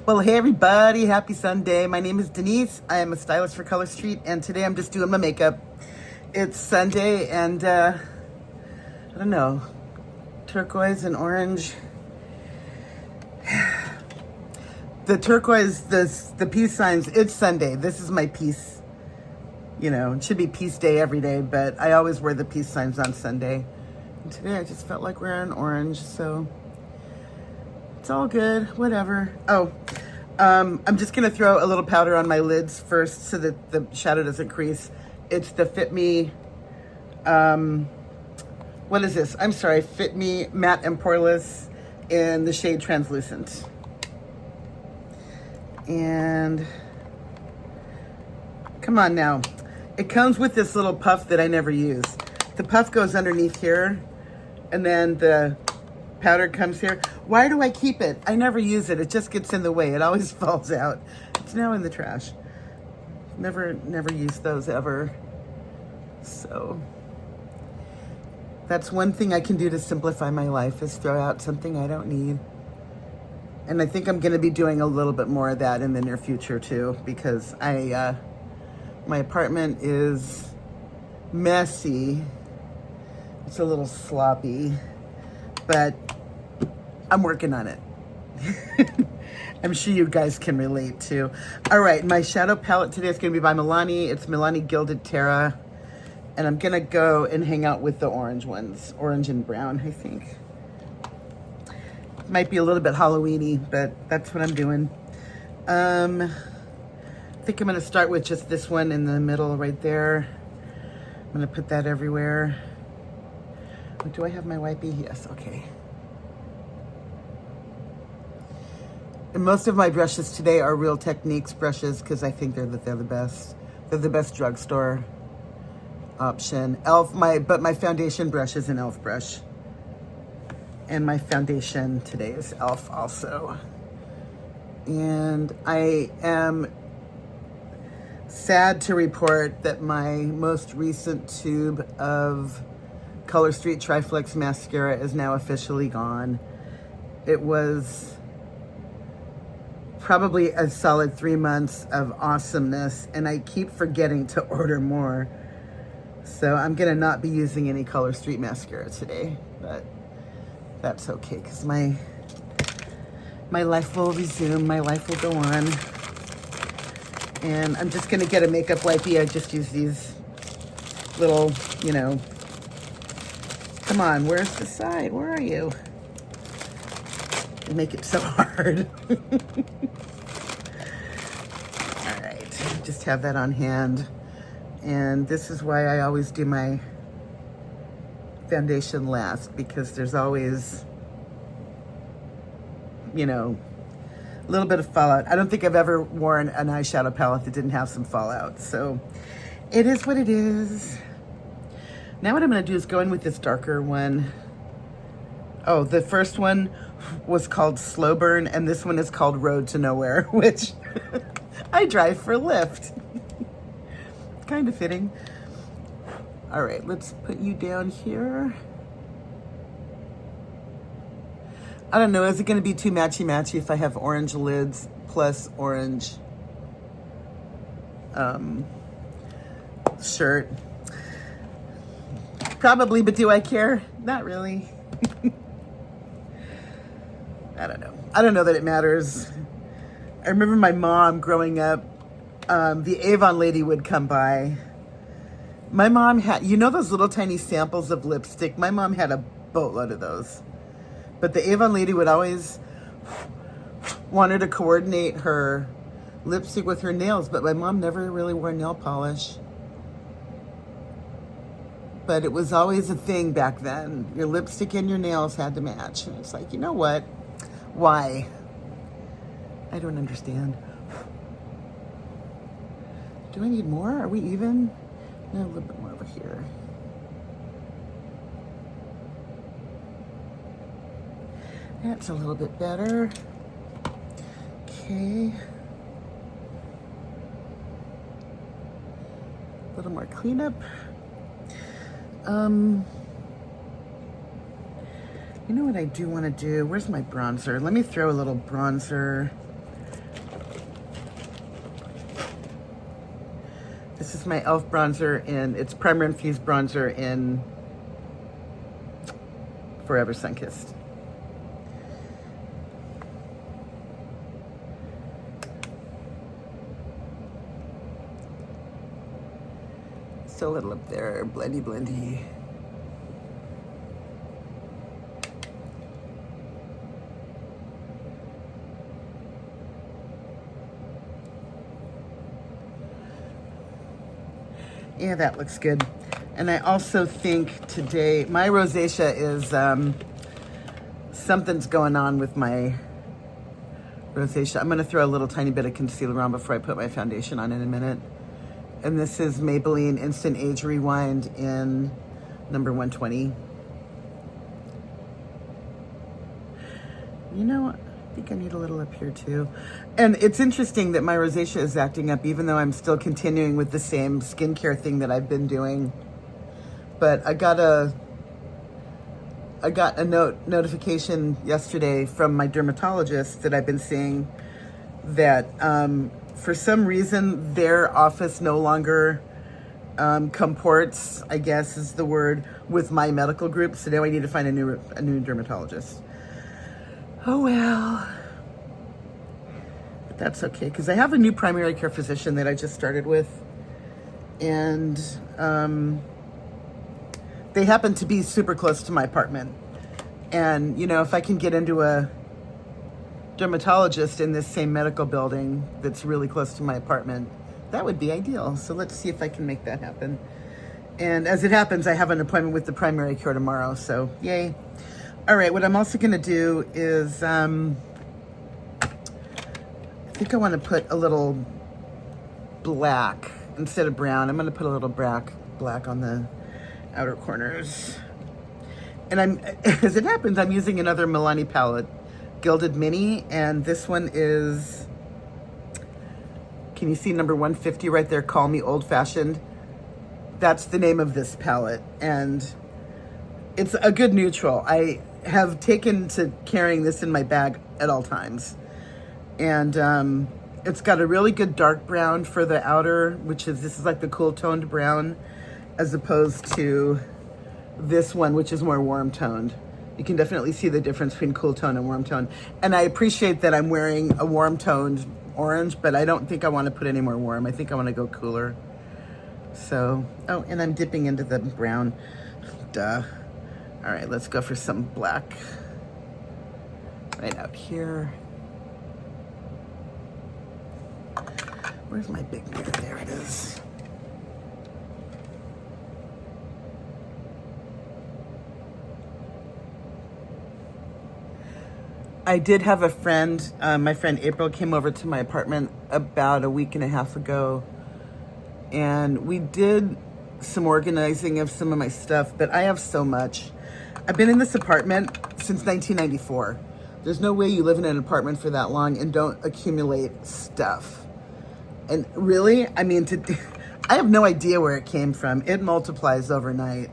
Well, hey everybody, happy Sunday. My name is Denise. I am a stylist for Color Street, and today I'm just doing my makeup. It's Sunday, and I don't know, turquoise and orange. The turquoise, the peace signs, it's Sunday. This is my peace. You know, it should be peace day every day, but I always wear the peace signs on Sunday. And today I just felt like wearing orange, so it's all good, whatever. Oh, I'm just gonna throw a little powder on my lids first so that the shadow doesn't crease. It's the Fit Me, what is this? I'm sorry, Fit Me Matte and Poreless in the shade Translucent. And come on now. It comes with this little puff that I never use. The puff goes underneath here, and then the powder comes here. Why do I keep it? I never use it. It just gets in the way. It always falls out. It's now in the trash. Never used those ever. So that's one thing I can do to simplify my life, is throw out something I don't need. And I think I'm going to be doing a little bit more of that in the near future too, because my apartment is messy. It's a little sloppy, but I'm working on it. I'm sure you guys can relate too. All right, my shadow palette today is going to be by Milani. It's Milani Gilded Terra. And I'm going to go and hang out with the orange ones. Orange and brown, I think. Might be a little bit Halloween-y, but that's what I'm doing. I think I'm going to start with just this one in the middle right there. I'm going to put that everywhere. Do I have my wipey? Yes, okay. And most of my brushes today are Real Techniques brushes because I think they're the best. They're the best drugstore option. But my foundation brush is an e.l.f. brush. And my foundation today is e.l.f. also. And I am sad to report that my most recent tube of Color Street Triflex mascara is now officially gone. It was probably a solid 3 months of awesomeness, and I keep forgetting to order more. So I'm gonna not be using any Color Street mascara today, but that's okay, because my life will resume, my life will go on. And I'm just gonna get a makeup wipey. I just use these little, you know, come on, where's the side? Where are you? You make it so hard. All right, just have that on hand. And this is why I always do my foundation last, because there's always, you know, a little bit of fallout. I don't think I've ever worn an eyeshadow palette that didn't have some fallout. So it is what it is. Now what I'm going to do is go in with this darker one. Oh, the first one was called Slow Burn, and this one is called Road to Nowhere, which I drive for Lyft. Kind of fitting. All right, let's put you down here. I don't know, is it going to be too matchy-matchy if I have orange lids plus orange shirt? Probably, but do I care? Not really. I don't know. I don't know that it matters. I remember my mom growing up, the Avon lady would come by. My mom had, you know those little tiny samples of lipstick? My mom had a boatload of those. But the Avon lady would always want her to coordinate her lipstick with her nails, but my mom never really wore nail polish. But it was always a thing back then. Your lipstick and your nails had to match. And it's like, you know what? Why? I don't understand. Do I need more? Are we even? No, a little bit more over here. That's a little bit better. Okay. A little more cleanup. You know what I do want to do? Where's my bronzer? Let me throw a little bronzer This is my e.l.f. bronzer it's Primer Infused bronzer in Forever Sunkissed. So a little up there, blendy blendy. Yeah, that looks good. And I also think today, my rosacea is, something's going on with my rosacea. I'm gonna throw a little tiny bit of concealer on before I put my foundation on in a minute. And this is Maybelline Instant Age Rewind in number 120. You know, I think I need a little up here too. And it's interesting that my rosacea is acting up even though I'm still continuing with the same skincare thing that I've been doing. But I got a notification yesterday from my dermatologist that I've been seeing that for some reason their office no longer comports, I guess is the word, with my medical group. So now I need to find a new dermatologist. Oh well. But that's okay, because I have a new primary care physician that I just started with. And they happen to be super close to my apartment. And, you know, if I can get into a dermatologist in this same medical building that's really close to my apartment, that would be ideal. So let's see if I can make that happen. And as it happens, I have an appointment with the primary care tomorrow, so yay. All right, what I'm also gonna do is, I think I wanna put a little black instead of brown. I'm gonna put a little black on the outer corners. And as it happens, I'm using another Milani palette, Gilded Mini, and this one is, can you see number 150 right there? Call Me Old Fashioned. That's the name of this palette, and it's a good neutral. I have taken to carrying this in my bag at all times. And it's got a really good dark brown for the outer, this is like the cool toned brown, as opposed to this one, which is more warm toned. You can definitely see the difference between cool tone and warm tone. And I appreciate that I'm wearing a warm toned orange, but I don't think I want to put any more warm. I think I want to go cooler. So, oh, and I'm dipping into the brown. Duh. All right, let's go for some black right out here. Where's my big mirror? There it is. I did have a friend, my friend April came over to my apartment about a week and a half ago, and we did some organizing of some of my stuff, but I have so much. I've been in this apartment since 1994. There's no way you live in an apartment for that long and don't accumulate stuff. And really, I mean, I have no idea where it came from. It multiplies overnight.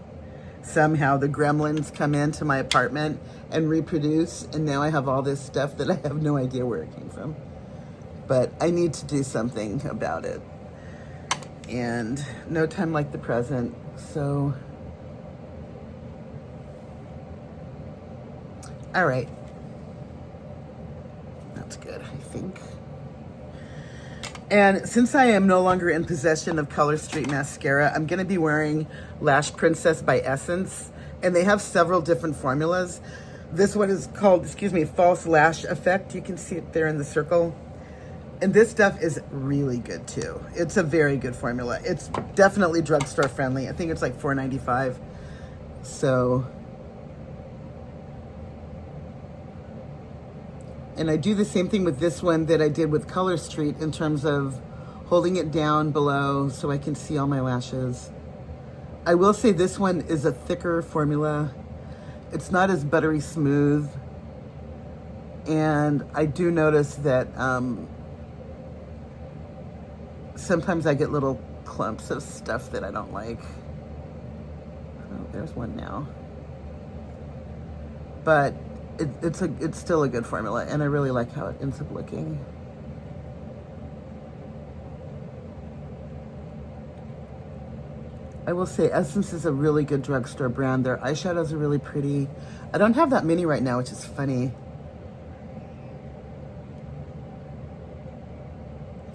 Somehow the gremlins come into my apartment and reproduce, and now I have all this stuff that I have no idea where it came from. But I need to do something about it. And no time like the present, so. All right. That's good, I think. And since I am no longer in possession of Color Street mascara, I'm gonna be wearing Lash Princess by Essence, and they have several different formulas. This one is called, False Lash Effect. You can see it there in the circle. And this stuff is really good too. It's a very good formula. It's definitely drugstore friendly. I think it's like $4.95. So, and I do the same thing with this one that I did with Color Street in terms of holding it down below so I can see all my lashes. I will say this one is a thicker formula. It's not as buttery smooth. And I do notice that sometimes I get little clumps of stuff that I don't like. Oh, there's one now. But it's still a good formula, and I really like how it ends up looking. I will say Essence is a really good drugstore brand. Their eyeshadows are really pretty. I don't have that many right now, which is funny.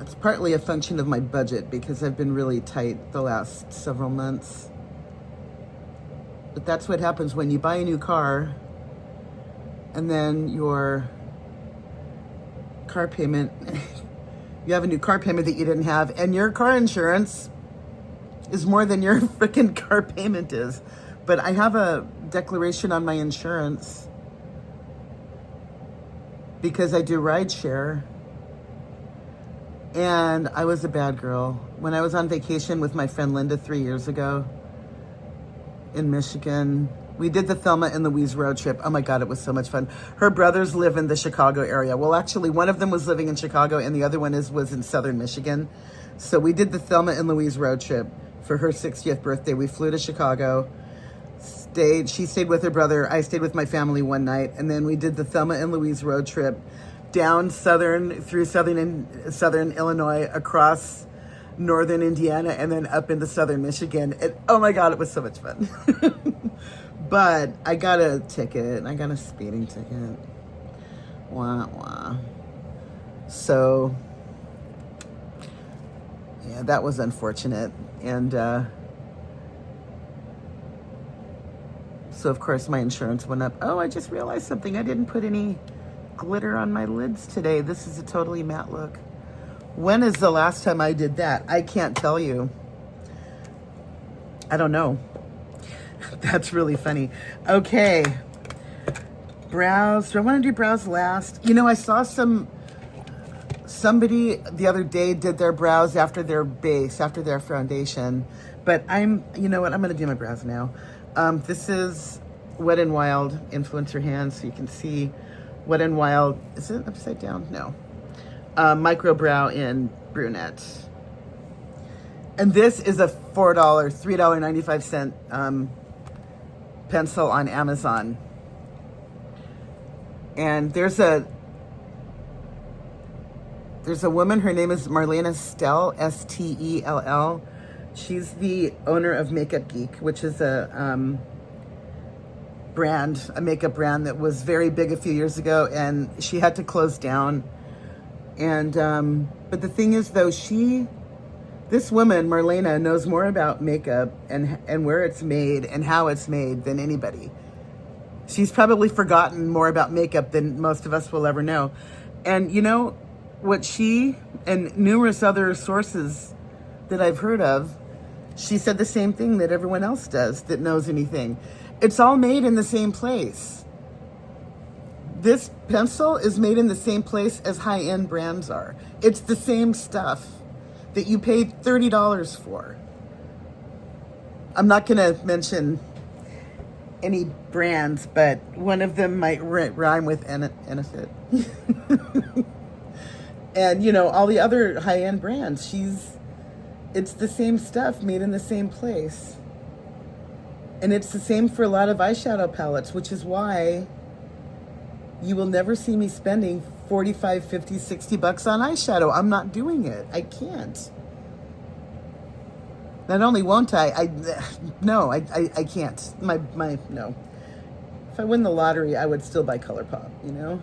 It's partly a function of my budget because I've been really tight the last several months. But that's what happens when you buy a new car and then your car payment, you have a new car payment that you didn't have, and your car insurance is more than your freaking car payment is. But I have a declaration on my insurance because I do rideshare. And I was a bad girl. When I was on vacation with my friend Linda 3 years ago in Michigan, we did the Thelma and Louise road trip. Oh my God, it was so much fun. Her brothers live in the Chicago area. Well, actually, one of them was living in Chicago and the other one was in southern Michigan. So we did the Thelma and Louise road trip for her 60th birthday. We flew to Chicago, she stayed with her brother, I stayed with my family one night, and then we did the Thelma and Louise road trip down through southern Illinois, across northern Indiana, and then up into southern Michigan. And oh my God, it was so much fun. But I got a ticket. I got a speeding ticket. Wah, wah. So, yeah, that was unfortunate. And so, of course, my insurance went up. Oh, I just realized something. I didn't put any glitter on my lids today. This is a totally matte look. When is the last time I did that? I can't tell you. I don't know. That's really funny. Okay. Brows. Do I want to do brows last? You know, I saw somebody the other day did their brows after their base, after their foundation. But you know what? I'm going to do my brows now. This is Wet n Wild Influencer Hands, so you can see Wet n Wild. Is it upside down? No. Micro brow in Brunette. And this is a $3.95 pencil on Amazon. And there's a woman, her name is Marlena Stell, Stell. She's the owner of Makeup Geek, which is a makeup brand that was very big a few years ago, and she had to close down. And but the thing is, though, this woman, Marlena, knows more about makeup and where it's made and how it's made than anybody. She's probably forgotten more about makeup than most of us will ever know. And you know, what she and numerous other sources that I've heard of, she said the same thing that everyone else does that knows anything. It's all made in the same place. This pencil is made in the same place as high-end brands are. It's the same stuff that you paid $30 for. I'm not going to mention any brands, but one of them might rhyme with Enefit. And, you know, all the other high-end brands, it's the same stuff made in the same place. And it's the same for a lot of eyeshadow palettes, which is why you will never see me spending $45, $50, $60 on eyeshadow. I'm not doing it. I can't. Not only won't I can't. No. If I win the lottery, I would still buy ColourPop, you know?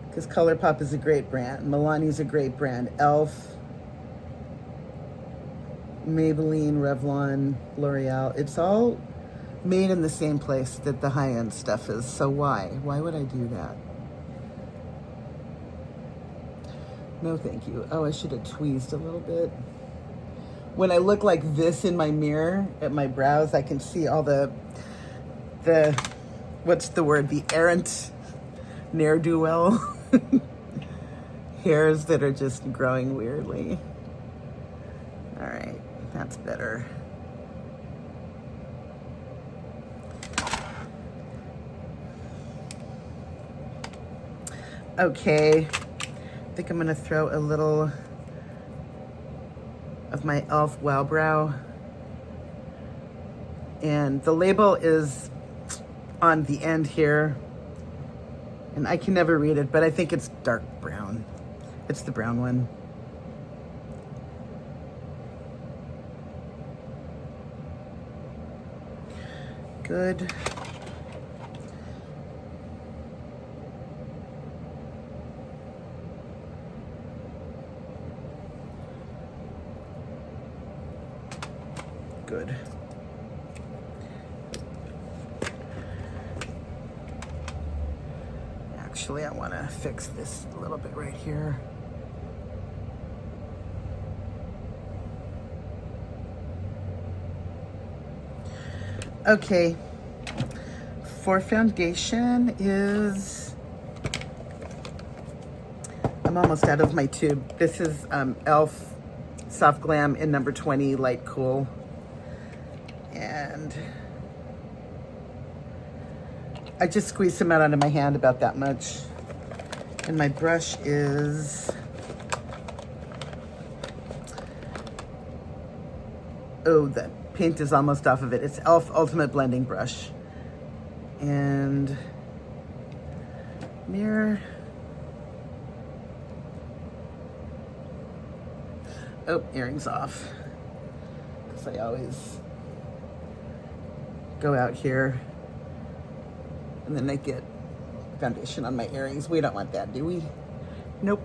Because ColourPop is a great brand. Milani's a great brand. Elf, Maybelline, Revlon, L'Oreal. It's all made in the same place that the high-end stuff is. So why? Why would I do that? No, thank you. Oh, I should have tweezed a little bit. When I look like this in my mirror at my brows, I can see all the what's the word? The errant ne'er-do-well hairs that are just growing weirdly. All right, that's better. Okay, I think I'm gonna throw a little of my e.l.f. Wow Brow. And the label is on the end here. And I can never read it, but I think it's dark brown. It's the brown one. Good. Good. Actually, I want to fix this a little bit right here. Okay, for foundation is, I'm almost out of my tube. This is e.l.f. Soft Glam in number 20, Light Cool. And I just squeezed some out onto my hand, about that much. And my brush is, oh, the paint is almost off of it. It's e.l.f. Ultimate Blending Brush. And mirror. Oh, earrings off. Because I always go out here and then I get foundation on my earrings. We don't want that, do we? Nope.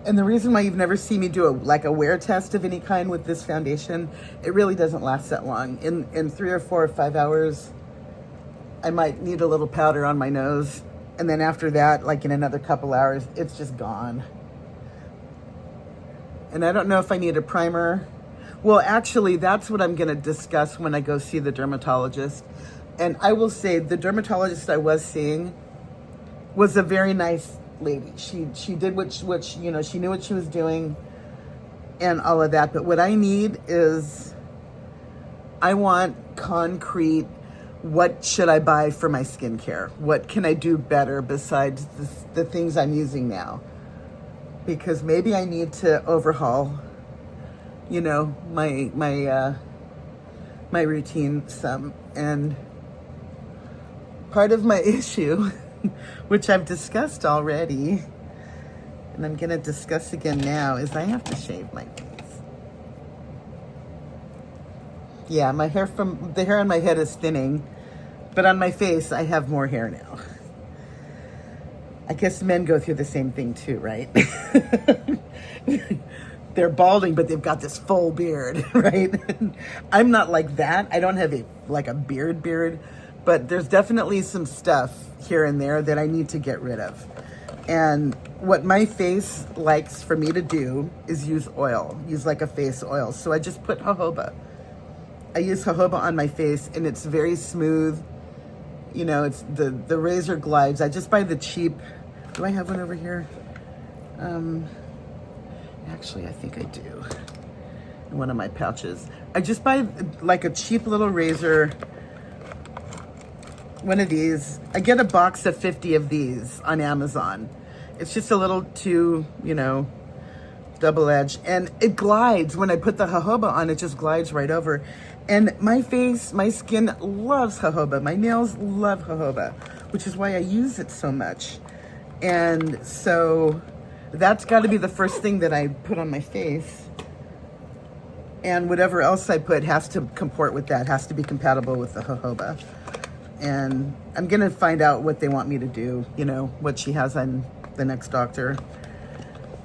And the reason why you've never seen me do a wear test of any kind with this foundation, it really doesn't last that long. In 3 or 4 or 5 hours, I might need a little powder on my nose. And then after that, like in another couple hours, it's just gone. And I don't know if I need a primer. Well, actually, that's what I'm gonna discuss when I go see the dermatologist. And I will say the dermatologist I was seeing was a very nice lady. She did what you know, she knew what she was doing and all of that. But what I need is, I want concrete, what should I buy for my skincare? What can I do better besides the things I'm using now? Because maybe I need to overhaul, you know, my routine some. And part of my issue, which I've discussed already, and I'm gonna discuss again now, is I have to shave my face. Yeah, my hair the hair on my head is thinning, but on my face I have more hair now. I guess men go through the same thing too, right? They're balding, but they've got this full beard, right? I'm not like that. I don't have a beard, but there's definitely some stuff here and there that I need to get rid of. And what my face likes for me to do is use like a face oil. So I just put jojoba. I use jojoba on my face and it's very smooth. You know, it's the razor glides. I just buy the cheap, do I have one over here? Actually, I think I do. In one of my pouches. I just buy like a cheap little razor, one of these. I get a box of 50 of these on Amazon. It's just a little too, you know, double-edged. And it glides. When I put the jojoba on, it just glides right over. And my face, my skin loves jojoba. My nails love jojoba, which is why I use it so much. And so that's got to be the first thing that I put on my face. And whatever else I put has to comport with that, has to be compatible with the jojoba. And I'm going to find out what they want me to do, you know, what she has on the next doctor.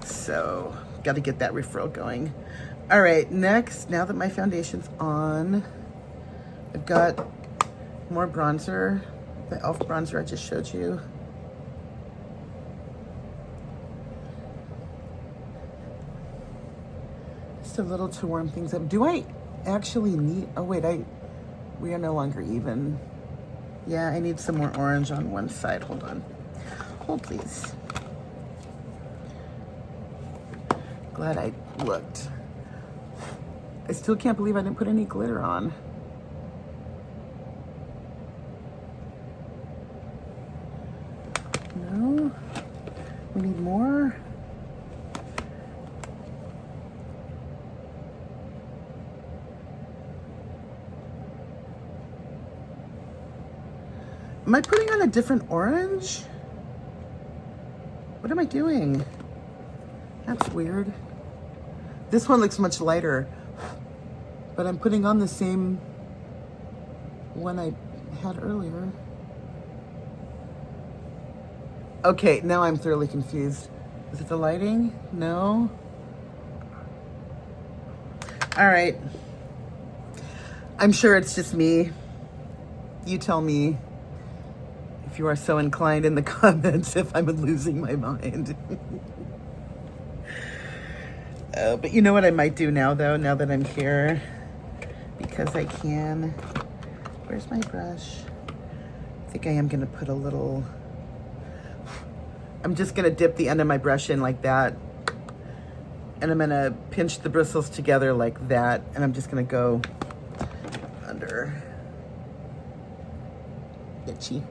So, got to get that referral going. All right, next, now that my foundation's on, I've got more bronzer, the e.l.f. bronzer I just showed you. Just a little to warm things up. Do I actually need, oh wait, we are no longer even. Yeah, I need some more orange on one side. Hold on. Hold, please. Glad I looked. I still can't believe I didn't put any glitter on. No? We need more? Am I putting on a different orange? What am I doing? That's weird. This one looks much lighter, but I'm putting on the same one I had earlier. Okay, now I'm thoroughly confused. Is it the lighting? No. All right. I'm sure it's just me. You tell me if you are so inclined in the comments if I'm losing my mind. But you know what I might do now, though, now that I'm here? Because I can. Where's my brush? I think I am going to put a little... I'm just going to dip the end of my brush in like that. And I'm going to pinch the bristles together like that. And I'm just going to go under. Itchy.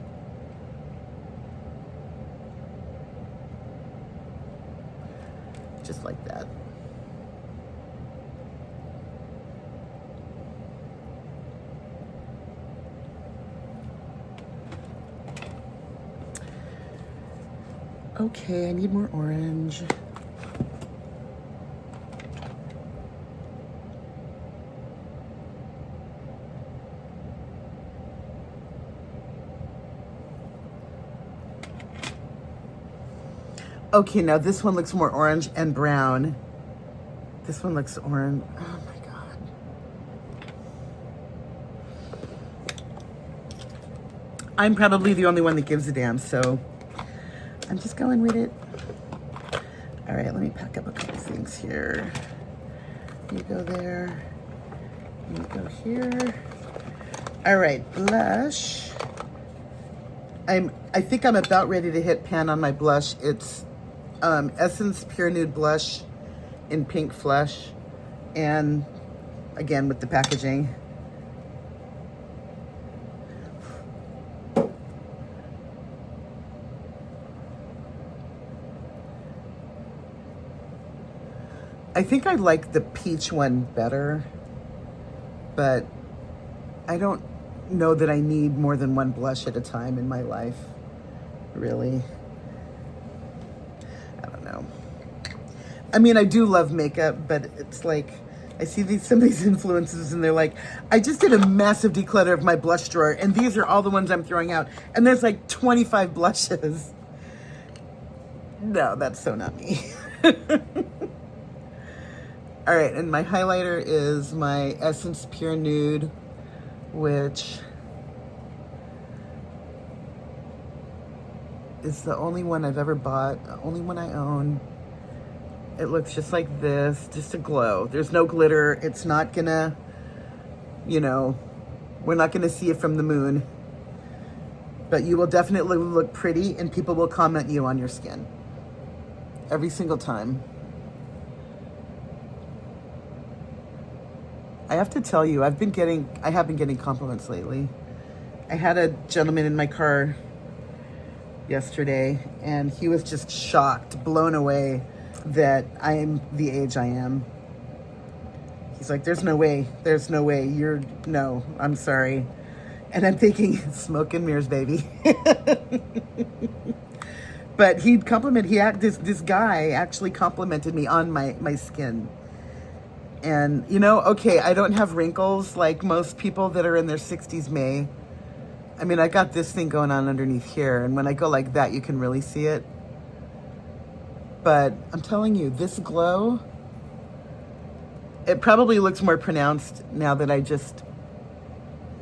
Just like that. Okay, I need more orange. Okay, now this one looks more orange and brown. This one looks orange. Oh my God. I'm probably the only one that gives a damn, so I'm just going with it. All right, let me pack up a couple things here. You go there. You go here. All right, blush. I think I'm about ready to hit pan on my blush. It's Essence Pure Nude Blush in Pink Flesh. And again, with the packaging. I think I like the peach one better, but I don't know that I need more than one blush at a time in my life, really. I don't know. I mean, I do love makeup, but it's like, I see some of these influencers and they're like, I just did a massive declutter of my blush drawer and these are all the ones I'm throwing out. And there's like 25 blushes. No, that's so not me. All right, and my highlighter is my Essence Pure Nude, which is the only one I've ever bought, the only one I own. It looks just like this, just a glow. There's no glitter. It's not gonna, you know, we're not gonna see it from the moon. But you will definitely look pretty and people will comment you on your skin. Every single time. I have to tell you, I have been getting compliments lately. I had a gentleman in my car yesterday and he was just shocked, blown away that I am the age I am. He's like, there's no way, no, I'm sorry. And I'm thinking, smoke and mirrors, baby. But this guy actually complimented me on my skin. And, you know, okay, I don't have wrinkles like most people that are in their 60s may. I mean, I got this thing going on underneath here, and when I go like that, you can really see it. But I'm telling you, this glow, it probably looks more pronounced now that I just,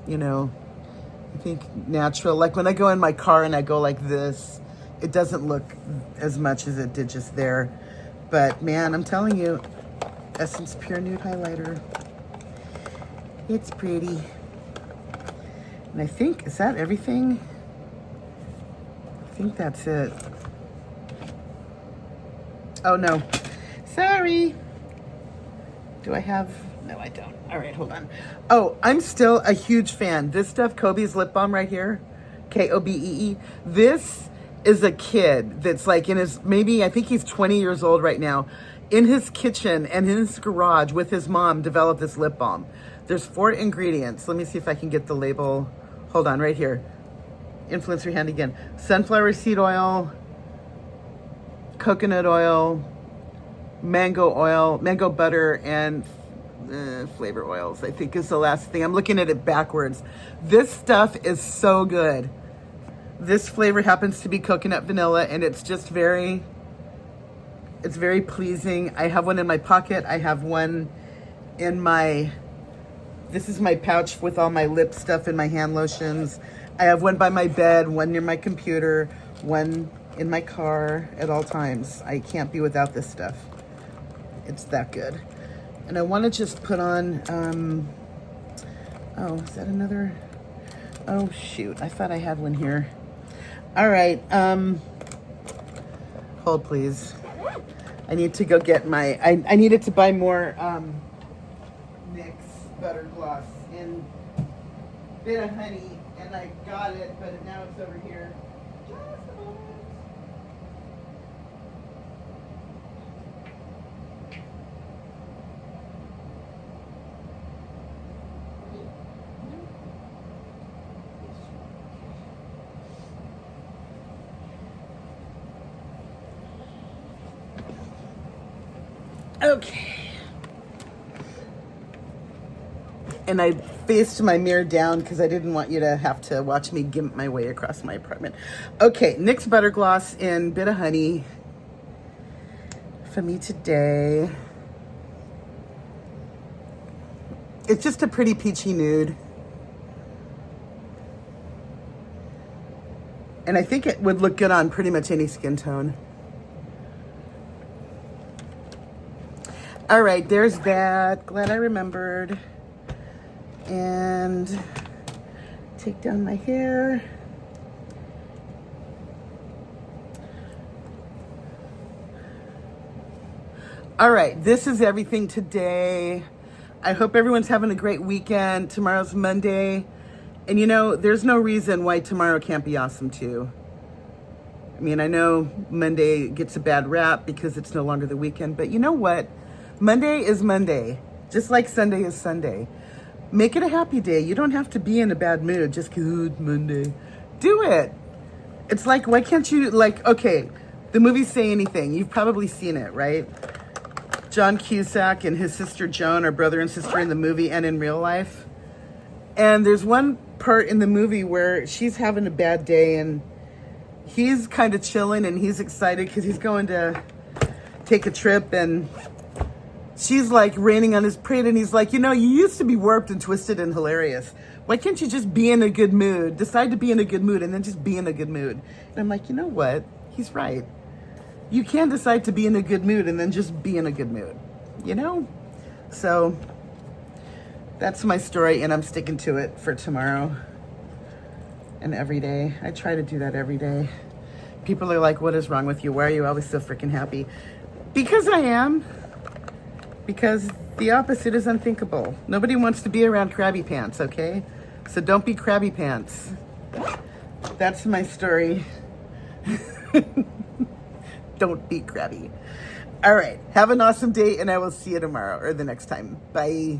you know, I think natural. Like when I go in my car and I go like this, it doesn't look as much as it did just there. But man, I'm telling you, Essence Pure Nude Highlighter. It's pretty. And I think, is that everything? I think that's it. Oh no, sorry. Do I have, no I don't. All right, hold on. Oh, I'm still a huge fan. This stuff, Kobee's lip balm right here, Kobee. This is a kid that's like in his, maybe, I think he's 20 years old right now. In his kitchen and in his garage with his mom developed this lip balm. There's 4 ingredients. Let me see if I can get the label. Hold on, right here. Influence your hand again. Sunflower seed oil, coconut oil, mango oil, mango butter, and flavor oils, I think is the last thing. I'm looking at it backwards. This stuff is so good. This flavor happens to be coconut vanilla, and it's just it's very pleasing. I have one in my pocket. I have one in my, this is my pouch with all my lip stuff and my hand lotions. I have one by my bed, one near my computer, one in my car at all times. I can't be without this stuff. It's that good. And I want to just put on, oh, is that another? Oh, shoot. I thought I had one here. All right. Hold, please. I need to go get my, I needed to buy more NYX Butter Gloss in Bit of Honey, and I got it, but now it's over here. Just a moment. Okay. And I faced my mirror down because I didn't want you to have to watch me gimp my way across my apartment. Okay, NYX Butter Gloss in Bit of Honey for me today. It's just a pretty peachy nude. And I think it would look good on pretty much any skin tone. All right, there's that. Glad I remembered. And take down my hair. All right, this is everything today. I hope everyone's having a great weekend. Tomorrow's Monday. And you know, there's no reason why tomorrow can't be awesome too. I mean, I know Monday gets a bad rap because it's no longer the weekend, but you know what? Monday is Monday, just like Sunday is Sunday. Make it a happy day. You don't have to be in a bad mood just because it's Monday. Do it. It's like, why can't you, like, okay, the movie Say Anything. You've probably seen it, right? John Cusack and his sister Joan are brother and sister in the movie and in real life. And there's one part in the movie where she's having a bad day and he's kind of chilling and he's excited because he's going to take a trip, and she's like raining on his parade, and he's like, you know, you used to be warped and twisted and hilarious. Why can't you just be in a good mood? Decide to be in a good mood and then just be in a good mood. And I'm like, you know what? He's right. You can decide to be in a good mood and then just be in a good mood, you know? So that's my story, and I'm sticking to it for tomorrow and every day. I try to do that every day. People are like, what is wrong with you? Why are you always so freaking happy? Because I am. Because the opposite is unthinkable. Nobody wants to be around crabby pants, okay? So don't be crabby pants. That's my story. Don't be crabby. All right. Have an awesome day, and I will see you tomorrow or the next time. Bye.